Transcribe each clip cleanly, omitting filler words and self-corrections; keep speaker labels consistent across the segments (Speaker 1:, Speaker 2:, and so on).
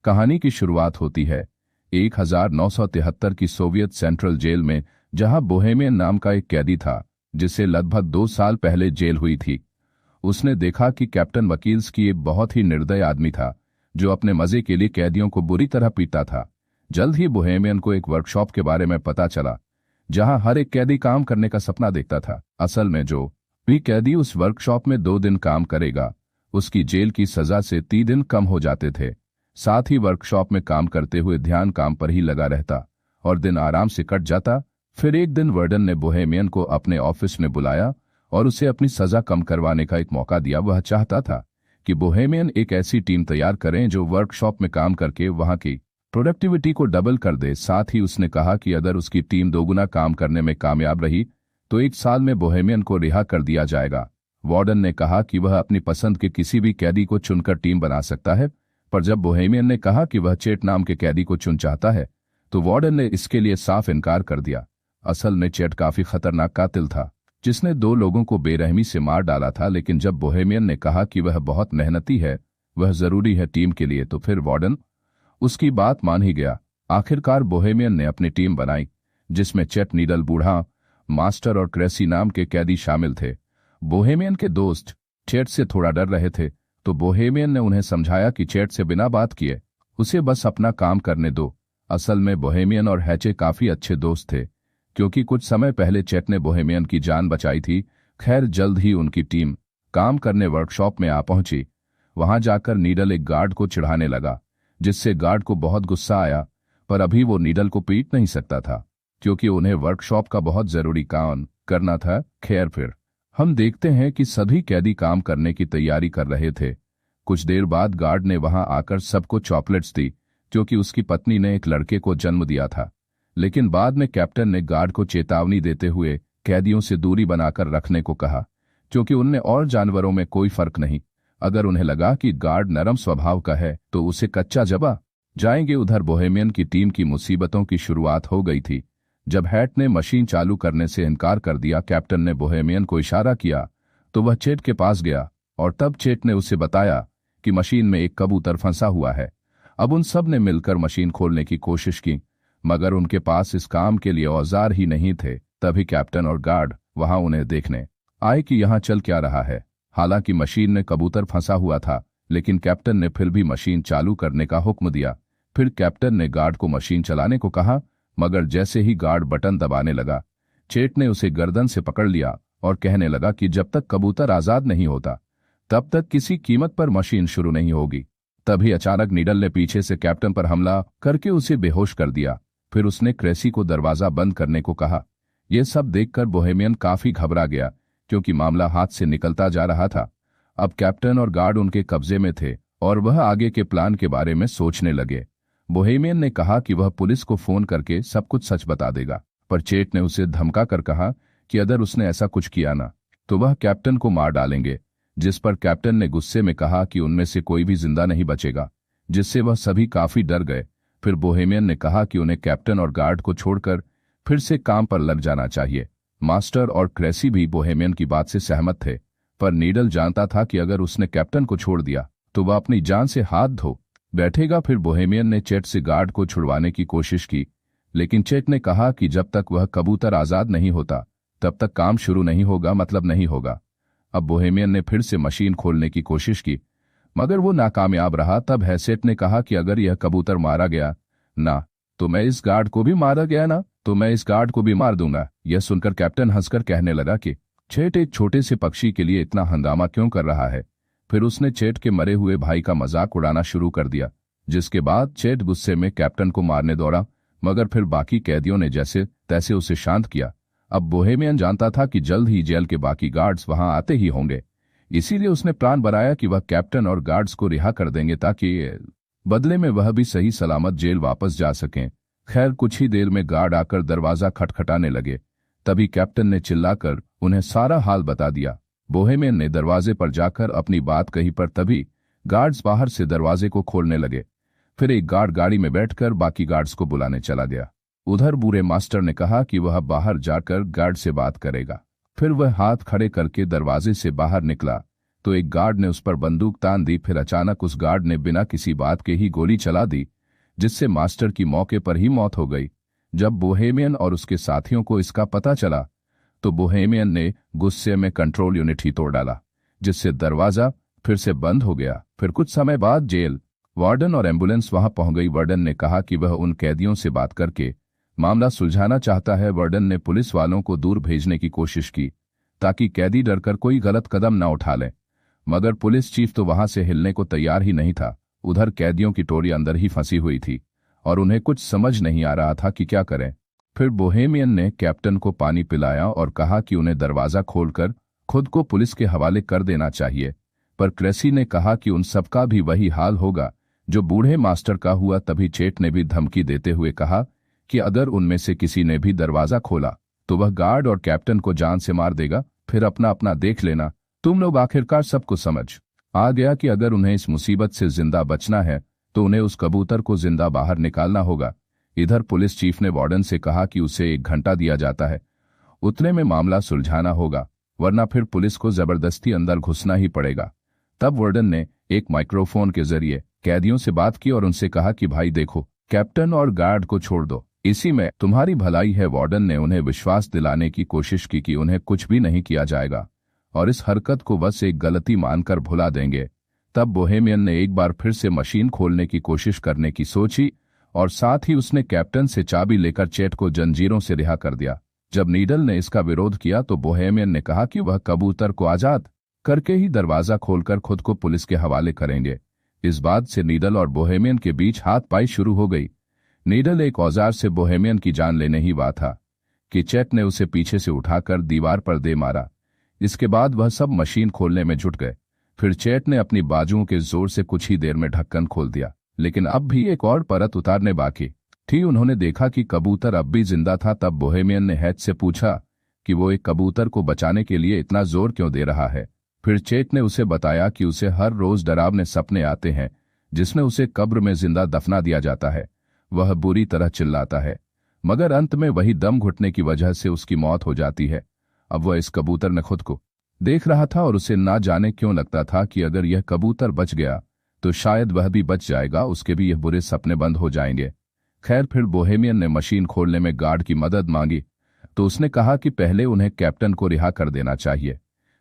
Speaker 1: कहानी की शुरुआत होती है 1973 की सोवियत सेंट्रल जेल में, जहां बोहेमियन नाम का एक कैदी था जिसे लगभग 2 साल पहले जेल हुई थी। उसने देखा कि कैप्टन वकील्स्की एक बहुत ही निर्दय आदमी था जो अपने मजे के लिए कैदियों को बुरी तरह पीटता था। जल्द ही बोहेमियन को एक वर्कशॉप के बारे में पता चला जहां हर एक कैदी काम करने का सपना देखता था। असल में जो भी कैदी उस वर्कशॉप में 2 दिन काम करेगा उसकी जेल की सजा से 3 दिन कम हो जाते थे। साथ ही वर्कशॉप में काम करते हुए ध्यान काम पर ही लगा रहता और दिन आराम से कट जाता। फिर एक दिन वार्डन ने बोहेमियन को अपने ऑफिस में बुलाया और उसे अपनी सजा कम करवाने का एक मौका दिया। वह चाहता था कि बोहेमियन एक ऐसी टीम तैयार करें जो वर्कशॉप में काम करके वहां की प्रोडक्टिविटी को डबल कर दे। साथ ही उसने कहा कि अगर उसकी टीम 2 गुना काम करने में कामयाब रही तो 1 साल में बोहेमियन को रिहा कर दिया जाएगा। वार्डन ने कहा कि वह अपनी पसंद के किसी भी कैदी को चुनकर टीम बना सकता है, पर जब बोहेमियन ने कहा कि वह चेट नाम के कैदी को चुन चाहता है तो वार्डन ने इसके लिए साफ इनकार कर दिया। असल में चेट काफी खतरनाक कातिल था जिसने 2 लोगों को बेरहमी से मार डाला था, लेकिन जब बोहेमियन ने कहा कि वह बहुत मेहनती है, वह जरूरी है टीम के लिए, तो फिर वार्डन उसकी बात मान ही गया। आखिरकार बोहेमियन ने अपनी टीम बनाई जिसमें चेट, नीडल, बूढ़ा मास्टर और क्रेसी नाम के कैदी शामिल थे। बोहेमियन के दोस्त चेट से थोड़ा डर रहे थे तो बोहेमियन ने उन्हें समझाया कि चेट से बिना बात किए उसे बस अपना काम करने दो। असल में बोहेमियन और हैचे काफी अच्छे दोस्त थे क्योंकि कुछ समय पहले चेट ने बोहेमियन की जान बचाई थी। खैर, जल्द ही उनकी टीम काम करने वर्कशॉप में आ पहुंची। वहां जाकर नीडल एक गार्ड को चिढ़ाने लगा जिससे गार्ड को बहुत गुस्सा आया, पर अभी वो नीडल को पीट नहीं सकता था क्योंकि उन्हें वर्कशॉप का बहुत जरूरी काम करना था। खैर, फिर हम देखते हैं कि सभी कैदी काम करने की तैयारी कर रहे थे। कुछ देर बाद गार्ड ने वहां आकर सबको चॉकलेट्स दी क्योंकि उसकी पत्नी ने एक लड़के को जन्म दिया था। लेकिन बाद में कैप्टन ने गार्ड को चेतावनी देते हुए कैदियों से दूरी बनाकर रखने को कहा क्योंकि उनमें और जानवरों में कोई फर्क नहीं। अगर उन्हें लगा कि गार्ड नरम स्वभाव का है तो उसे कच्चा जबा जाएंगे। उधर बोहेमियन की टीम की मुसीबतों की शुरुआत हो गई थी जब हैट ने मशीन चालू करने से इनकार कर दिया। कैप्टन ने बोहेमियन को इशारा किया तो वह चेट के पास गया और तब चेट ने उसे बताया कि मशीन में एक कबूतर फंसा हुआ है। अब उन सब ने मिलकर मशीन खोलने की कोशिश की मगर उनके पास इस काम के लिए औजार ही नहीं थे। तभी कैप्टन और गार्ड वहां उन्हें देखने आए कि यहां चल क्या रहा है। हालांकि मशीन में कबूतर फंसा हुआ था, लेकिन कैप्टन ने फिर भी मशीन चालू करने का हुक्म दिया। फिर कैप्टन ने गार्ड को मशीन चलाने को कहा, मगर जैसे ही गार्ड बटन दबाने लगा चेट ने उसे गर्दन से पकड़ लिया और कहने लगा कि जब तक कबूतर आजाद नहीं होता तब तक किसी कीमत पर मशीन शुरू नहीं होगी। तभी अचानक नीडल ने पीछे से कैप्टन पर हमला करके उसे बेहोश कर दिया। फिर उसने क्रेसी को दरवाजा बंद करने को कहा। यह सब देखकर बोहेमियन काफी घबरा गया क्योंकि मामला हाथ से निकलता जा रहा था। अब कैप्टन और गार्ड उनके कब्जे में थे और वह आगे के प्लान के बारे में सोचने लगे। बोहेमियन ने कहा कि वह पुलिस को फोन करके सब कुछ सच बता देगा, पर चेट ने उसे धमका कर कहा कि अगर उसने ऐसा कुछ किया ना तो वह कैप्टन को मार डालेंगे, जिस पर कैप्टन ने गुस्से में कहा कि उनमें से कोई भी जिंदा नहीं बचेगा, जिससे वह सभी काफी डर गए। फिर बोहेमियन ने कहा कि उन्हें कैप्टन और गार्ड को छोड़कर फिर से काम पर लग जाना चाहिए। मास्टर और क्रेसी भी बोहेमियन की बात से सहमत थे, पर नीडल जानता था कि अगर उसने कैप्टन को छोड़ दिया तो वह अपनी जान से हाथ धो बैठेगा। फिर बोहेमियन ने चेट से गार्ड को छुड़वाने की कोशिश की, लेकिन चेट ने कहा कि जब तक वह कबूतर आजाद नहीं होता तब तक काम शुरू नहीं होगा, मतलब नहीं होगा। अब बोहेमियन ने फिर से मशीन खोलने की कोशिश की मगर वो नाकामयाब रहा। तब हैसेट ने कहा कि अगर यह कबूतर मारा गया ना तो मैं इस गार्ड को भी मारा गया ना तो मैं इस गार्ड को भी मार दूंगा। यह सुनकर कैप्टन हंसकर कहने लगा कि चेट एक छोटे से पक्षी के लिए इतना हंगामा क्यों कर रहा है। फिर उसने चेट के मरे हुए भाई का मजाक उड़ाना शुरू कर दिया, जिसके बाद चेट गुस्से में कैप्टन को मारने दौड़ा, मगर फिर बाकी कैदियों ने जैसे तैसे उसे शांत किया। अब बोहेमियन जानता था कि जल्द ही जेल के बाकी गार्ड्स वहां आते ही होंगे, इसीलिए उसने प्लान बनाया कि वह कैप्टन और गार्ड्स को रिहा कर देंगे ताकि बदले में वह भी सही सलामत जेल वापस जा सकें। खैर, कुछ ही देर में गार्ड आकर दरवाजा खटखटाने लगे। तभी कैप्टन ने चिल्लाकर उन्हें सारा हाल बता दिया। बोहेमियन ने दरवाजे पर जाकर अपनी बात कही, पर तभी गार्ड्स बाहर से दरवाजे को खोलने लगे। फिर एक गार्ड गाड़ी में बैठकर बाकी गार्ड्स को बुलाने चला गया। उधर बूढ़े मास्टर ने कहा कि वह बाहर जाकर गार्ड से बात करेगा। फिर वह हाथ खड़े करके दरवाजे से बाहर निकला। तो एक गार्ड ने उस पर बंदूक तान दी। फिर अचानक उस गार्ड ने बिना किसी बात के ही गोली चला दी, जिससे मास्टर की मौके पर ही मौत हो गई। जब बोहेमियन और उसके साथियों को इसका पता चला तो बोहेमियन ने गुस्से में कंट्रोल यूनिट ही तोड़ डाला, जिससे दरवाजा फिर से बंद हो गया। फिर कुछ समय बाद जेल वार्डन और एम्बुलेंस वहां पहुंच गई। वार्डन ने कहा कि वह उन कैदियों से बात करके मामला सुलझाना चाहता है। वार्डन ने पुलिस वालों को दूर भेजने की कोशिश की ताकि कैदी डरकर कोई गलत कदम न उठा लें, मगर पुलिस चीफ तो वहां से हिलने को तैयार ही नहीं था। उधर कैदियों की टोली अंदर ही फंसी हुई थी और उन्हें कुछ समझ नहीं आ रहा था कि क्या करें। फिर बोहेमियन ने कैप्टन को पानी पिलाया और कहा कि उन्हें दरवाजा खोलकर खुद को पुलिस के हवाले कर देना चाहिए, पर क्रेसी ने कहा कि उन सबका भी वही हाल होगा जो बूढ़े मास्टर का हुआ। तभी चेट ने भी धमकी देते हुए कहा कि अगर उनमें से किसी ने भी दरवाजा खोला तो वह गार्ड और कैप्टन को जान से मार देगा। फिर अपना अपना देख लेना। तुम लोग आखिरकार सबको समझ आ गया कि अगर उन्हें इस मुसीबत से जिंदा बचना है तो उन्हें उस कबूतर को जिंदा बाहर निकालना होगा। इधर पुलिस चीफ ने वार्डन से कहा कि उसे 1 घंटा दिया जाता है, उतने में मामला सुलझाना होगा, वरना फिर पुलिस को जबरदस्ती अंदर घुसना ही पड़ेगा। तब वार्डन ने एक माइक्रोफोन के जरिए कैदियों से बात की और उनसे कहा कि भाई देखो, कैप्टन और गार्ड को छोड़ दो, इसी में तुम्हारी भलाई है। वार्डन ने उन्हें विश्वास दिलाने की कोशिश की कि उन्हें कुछ भी नहीं किया जाएगा और इस हरकत को बस एक गलती मानकर भुला देंगे। तब बोहेमियन ने एक बार फिर से मशीन खोलने की कोशिश करने की सोची और साथ ही उसने कैप्टन से चाबी लेकर चेट को जंजीरों से रिहा कर दिया। जब नीडल ने इसका विरोध किया तो बोहेमियन ने कहा कि वह कबूतर को आजाद करके ही दरवाजा खोलकर खुद को पुलिस के हवाले करेंगे। इस बात से नीडल और बोहेमियन के बीच हाथपाई शुरू हो गई। नीडल एक औजार से बोहेमियन की जान लेने ही वाला था कि चेट ने उसे पीछे से उठाकर दीवार पर दे मारा। इसके बाद वह सब मशीन खोलने में जुट गए। फिर चेट ने अपनी बाजुओं के जोर से कुछ ही देर में ढक्कन खोल दिया, लेकिन अब भी एक और परत उतारने बाकी थी। उन्होंने देखा कि कबूतर अब भी जिंदा था। तब बोहेमियन ने हैच से पूछा कि वो एक कबूतर को बचाने के लिए इतना जोर क्यों दे रहा है। फिर चेट ने उसे बताया कि उसे हर रोज डरावने सपने आते हैं जिसमें उसे कब्र में जिंदा दफना दिया जाता है। वह बुरी तरह चिल्लाता है, मगर अंत में वही दम घुटने की वजह से उसकी मौत हो जाती है। अब वह इस कबूतर में खुद को देख रहा था और उसे ना जाने क्यों लगता था कि अगर यह कबूतर बच गया तो शायद वह भी बच जाएगा, उसके भी यह बुरे सपने बंद हो जाएंगे। खैर, फिर बोहेमियन ने मशीन खोलने में गार्ड की मदद मांगी तो उसने कहा कि पहले उन्हें कैप्टन को रिहा कर देना चाहिए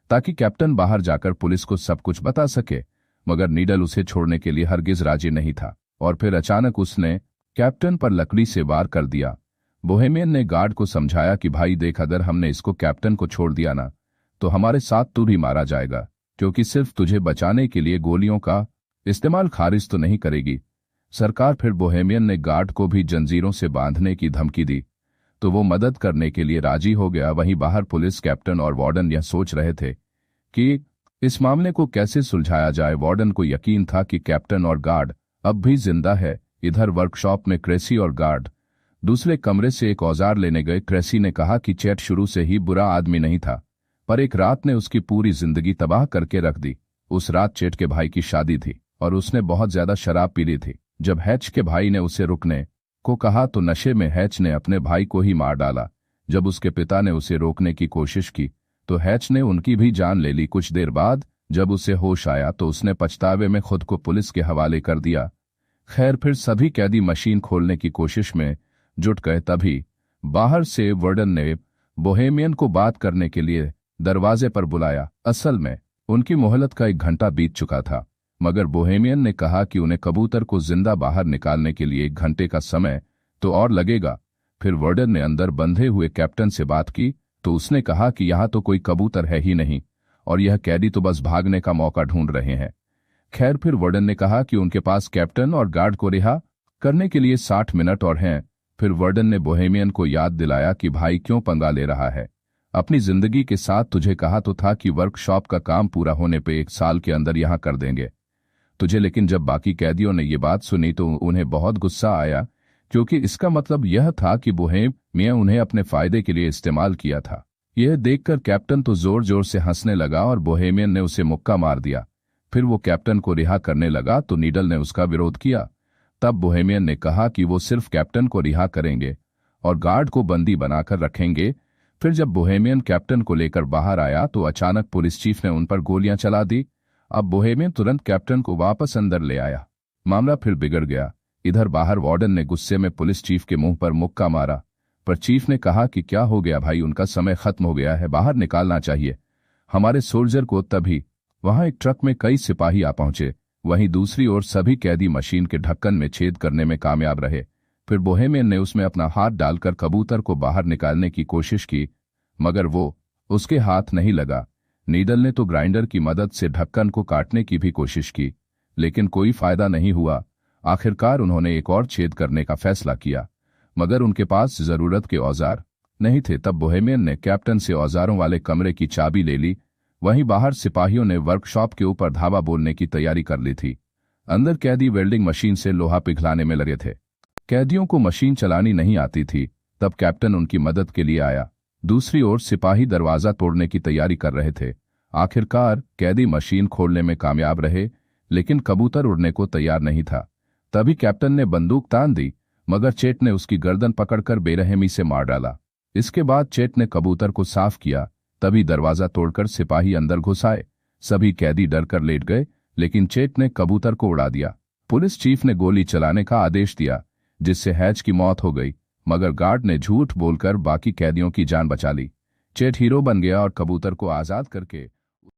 Speaker 1: ताकि कैप्टन बाहर जाकर पुलिस को सब कुछ बता सके, मगर नीडल उसे छोड़ने के लिए हरगिज राजी नहीं था। और फिर अचानक उसने कैप्टन पर लकड़ी से वार कर दिया। बोहेमियन ने गार्ड को समझाया कि भाई देख, अगर हमने इसको कैप्टन को छोड़ दिया ना तो हमारे साथ तू भी मारा जाएगा, क्योंकि सिर्फ तुझे बचाने के लिए गोलियों का इस्तेमाल खारिज तो नहीं करेगी सरकार। फिर बोहेमियन ने गार्ड को भी जंजीरों से बांधने की धमकी दी तो वो मदद करने के लिए राजी हो गया। वहीं बाहर पुलिस कैप्टन और वार्डन यह सोच रहे थे कि इस मामले को कैसे सुलझाया जाए। वार्डन को यकीन था कि कैप्टन और गार्ड अब भी जिंदा है। इधर वर्कशॉप में क्रेसी और गार्ड दूसरे कमरे से एक औजार लेने गए। क्रेसी ने कहा कि चेट शुरू से ही बुरा आदमी नहीं था, पर एक रात ने उसकी पूरी जिंदगी तबाह करके रख दी। उस रात चेट के भाई की शादी थी और उसने बहुत ज्यादा शराब पी ली थी। जब हैच के भाई ने उसे रुकने को कहा तो नशे में हैच ने अपने भाई को ही मार डाला। जब उसके पिता ने उसे रोकने की कोशिश की तो हैच ने उनकी भी जान ले ली। कुछ देर बाद जब उसे होश आया तो उसने पछतावे में खुद को पुलिस के हवाले कर दिया। खैर, फिर सभी कैदी मशीन खोलने की कोशिश में जुट गए। तभी बाहर से वार्डन ने बोहेमियन को बात करने के लिए दरवाजे पर बुलाया। असल में उनकी मोहलत का 1 घंटा बीत चुका था, मगर बोहेमियन ने कहा कि उन्हें कबूतर को जिंदा बाहर निकालने के लिए 1 घंटे का समय तो और लगेगा। फिर वार्डन ने अंदर बंधे हुए कैप्टन से बात की तो उसने कहा कि यहाँ तो कोई कबूतर है ही नहीं और यह कैदी तो बस भागने का मौका ढूंढ रहे हैं। खैर, फिर वार्डन ने कहा कि उनके पास कैप्टन और गार्ड को रिहा करने के लिए 60 मिनट और हैं। फिर वार्डन ने बोहेमियन को याद दिलाया कि भाई क्यों पंगा ले रहा है, अपनी जिंदगी के साथ तुझे कहा तो था कि वर्कशॉप का काम पूरा होने पे 1 साल के अंदर यहाँ कर देंगे तुझे। लेकिन जब बाकी कैदियों ने ये बात सुनी तो उन्हें बहुत गुस्सा आया, क्योंकि इसका मतलब यह था कि बोहेमियन उन्हें अपने फायदे के लिए इस्तेमाल किया था। यह देखकर कैप्टन तो जोर जोर से हंसने लगा और बोहेमियन ने उसे मुक्का मार दिया। फिर वो कैप्टन को रिहा करने लगा तो नीडल ने उसका विरोध किया। तब बोहेमियन ने कहा कि वो सिर्फ कैप्टन को रिहा करेंगे और गार्ड को बंदी बनाकर रखेंगे। फिर जब बोहेमियन कैप्टन को लेकर बाहर आया तो अचानक पुलिस चीफ ने उन पर गोलियां चला दी। अब बोहेमियन तुरंत कैप्टन को वापस अंदर ले आया। मामला फिर बिगड़ गया। इधर बाहर वार्डन ने गुस्से में पुलिस चीफ के मुंह पर मुक्का मारा, पर चीफ ने कहा कि क्या हो गया भाई, उनका समय खत्म हो गया है, बाहर निकालना चाहिए हमारे सोल्जर को। तभी वहां एक ट्रक में कई सिपाही आ पहुंचे। वहीं दूसरी ओर सभी कैदी मशीन के ढक्कन में छेद करने में कामयाब रहे। फिर बोहेमियन ने उसमें अपना हाथ डालकर कबूतर को बाहर निकालने की कोशिश की, मगर वो उसके हाथ नहीं लगा। नीडल ने तो ग्राइंडर की मदद से ढक्कन को काटने की भी कोशिश की, लेकिन कोई फायदा नहीं हुआ। आखिरकार उन्होंने एक और छेद करने का फैसला किया, मगर उनके पास जरूरत के औजार नहीं थे। तब बोहेमियन ने कैप्टन से औजारों वाले कमरे की चाबी ले ली। वहीं बाहर सिपाहियों ने वर्कशॉप के ऊपर धावा बोलने की तैयारी कर ली थी। अंदर कैदी वेल्डिंग मशीन से लोहा पिघलाने में लगे थे। कैदियों को मशीन चलानी नहीं आती थी। तब कैप्टन उनकी मदद के लिए आया। दूसरी ओर सिपाही दरवाजा तोड़ने की तैयारी कर रहे थे। आखिरकार कैदी मशीन खोलने में कामयाब रहे, लेकिन कबूतर उड़ने को तैयार नहीं था। तभी कैप्टन ने बंदूक तान दी, मगर चेट ने उसकी गर्दन पकड़कर बेरहमी से मार डाला। इसके बाद चेट ने कबूतर को साफ किया। तभी दरवाजा तोड़कर सिपाही अंदर घुस आए। सभी कैदी डरकर लेट गए, लेकिन चेट ने कबूतर को उड़ा दिया। पुलिस चीफ ने गोली चलाने का आदेश दिया, जिससे हैच की मौत हो गई, मगर गार्ड ने झूठ बोलकर बाकी कैदियों की जान बचा ली। चेट हीरो बन गया और कबूतर को आजाद करके